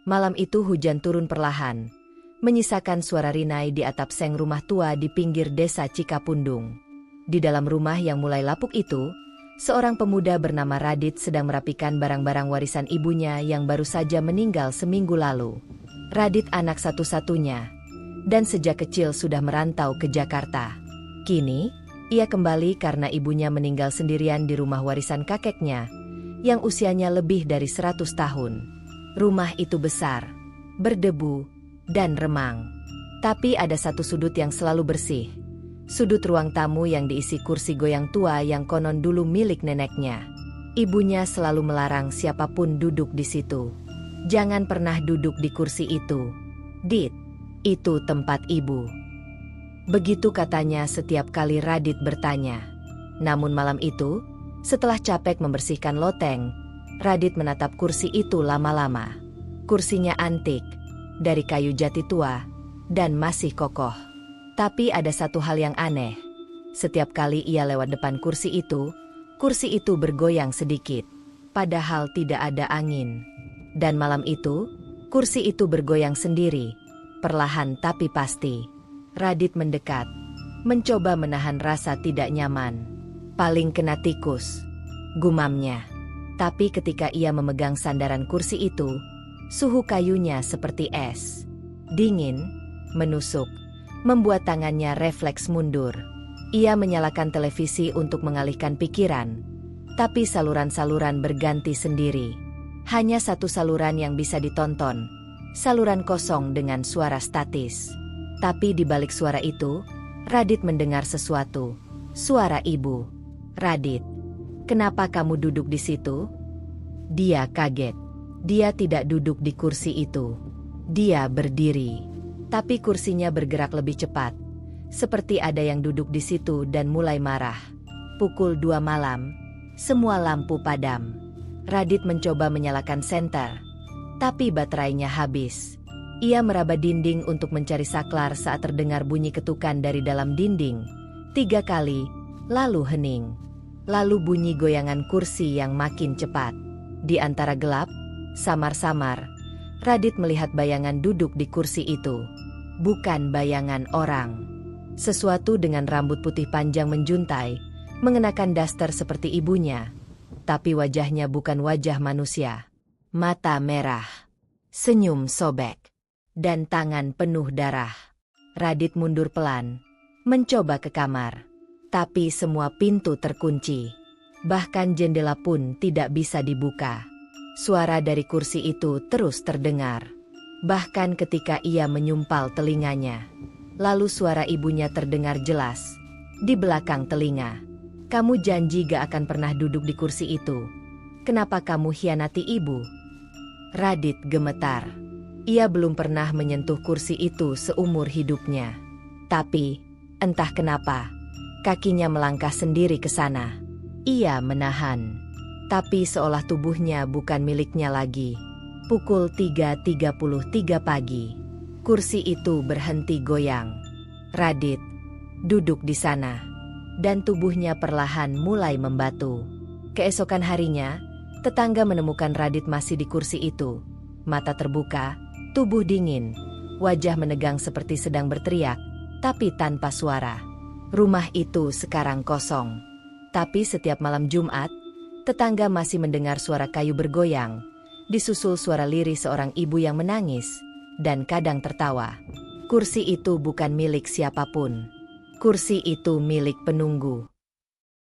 Malam itu hujan turun perlahan, menyisakan suara rinai di atap seng rumah tua di pinggir desa Cikapundung. Di dalam rumah yang mulai lapuk itu, seorang pemuda bernama Radit sedang merapikan barang-barang warisan ibunya yang baru saja meninggal seminggu lalu. Radit anak satu-satunya, dan sejak kecil sudah merantau ke Jakarta. Kini, ia kembali karena ibunya meninggal sendirian di rumah warisan kakeknya, yang usianya lebih dari 100 tahun. Rumah itu besar, berdebu, dan remang. Tapi ada satu sudut yang selalu bersih. Sudut ruang tamu yang diisi kursi goyang tua yang konon dulu milik neneknya. Ibunya selalu melarang siapapun duduk di situ. Jangan pernah duduk di kursi itu, Dit. Itu tempat ibu. Begitu katanya setiap kali Radit bertanya. Namun malam itu, setelah capek membersihkan loteng, Radit menatap kursi itu lama-lama. Kursinya antik, dari kayu jati tua, dan masih kokoh. Tapi ada satu hal yang aneh. Setiap kali ia lewat depan kursi itu bergoyang sedikit. Padahal tidak ada angin. Dan malam itu, kursi itu bergoyang sendiri, perlahan tapi pasti. Radit mendekat, mencoba menahan rasa tidak nyaman. Paling kena tikus, gumamnya. Tapi ketika ia memegang sandaran kursi itu, suhu kayunya seperti es. Dingin, menusuk, membuat tangannya refleks mundur. Ia menyalakan televisi untuk mengalihkan pikiran, tapi saluran-saluran berganti sendiri. Hanya satu saluran yang bisa ditonton, saluran kosong dengan suara statis. Tapi di balik suara itu, Radit mendengar sesuatu. Suara ibu. Radit, kenapa kamu duduk di situ? Dia kaget. Dia tidak duduk di kursi itu. Dia berdiri. Tapi kursinya bergerak lebih cepat. Seperti ada yang duduk di situ dan mulai marah. Pukul 2 malam, semua lampu padam. Radit mencoba menyalakan senter, tapi baterainya habis. Ia meraba dinding untuk mencari saklar saat terdengar bunyi ketukan dari dalam dinding. 3 kali, lalu hening. Lalu bunyi goyangan kursi yang makin cepat. Di antara gelap, samar-samar, Radit melihat bayangan duduk di kursi itu. Bukan bayangan orang. Sesuatu dengan rambut putih panjang menjuntai, mengenakan daster seperti ibunya. Tapi wajahnya bukan wajah manusia. Mata merah, senyum sobek, dan tangan penuh darah. Radit mundur pelan, mencoba ke kamar. Tapi semua pintu terkunci. Bahkan jendela pun tidak bisa dibuka. Suara dari kursi itu terus terdengar. Bahkan ketika ia menyumpal telinganya. Lalu suara ibunya terdengar jelas. Di belakang telinga. Kamu janji gak akan pernah duduk di kursi itu. Kenapa kamu hianati ibu? Radit gemetar. Ia belum pernah menyentuh kursi itu seumur hidupnya. Tapi, entah kenapa, kakinya melangkah sendiri ke sana. Ia menahan. Tapi seolah tubuhnya bukan miliknya lagi. Pukul 3.33 pagi. Kursi itu berhenti goyang. Radit duduk di sana. Dan tubuhnya perlahan mulai membatu. Keesokan harinya, tetangga menemukan Radit masih di kursi itu. Mata terbuka, tubuh dingin. Wajah menegang seperti sedang berteriak, tapi tanpa suara. Rumah itu sekarang kosong. Tapi setiap malam Jumat, tetangga masih mendengar suara kayu bergoyang, disusul suara lirih seorang ibu yang menangis, dan kadang tertawa. Kursi itu bukan milik siapapun. Kursi itu milik penunggu.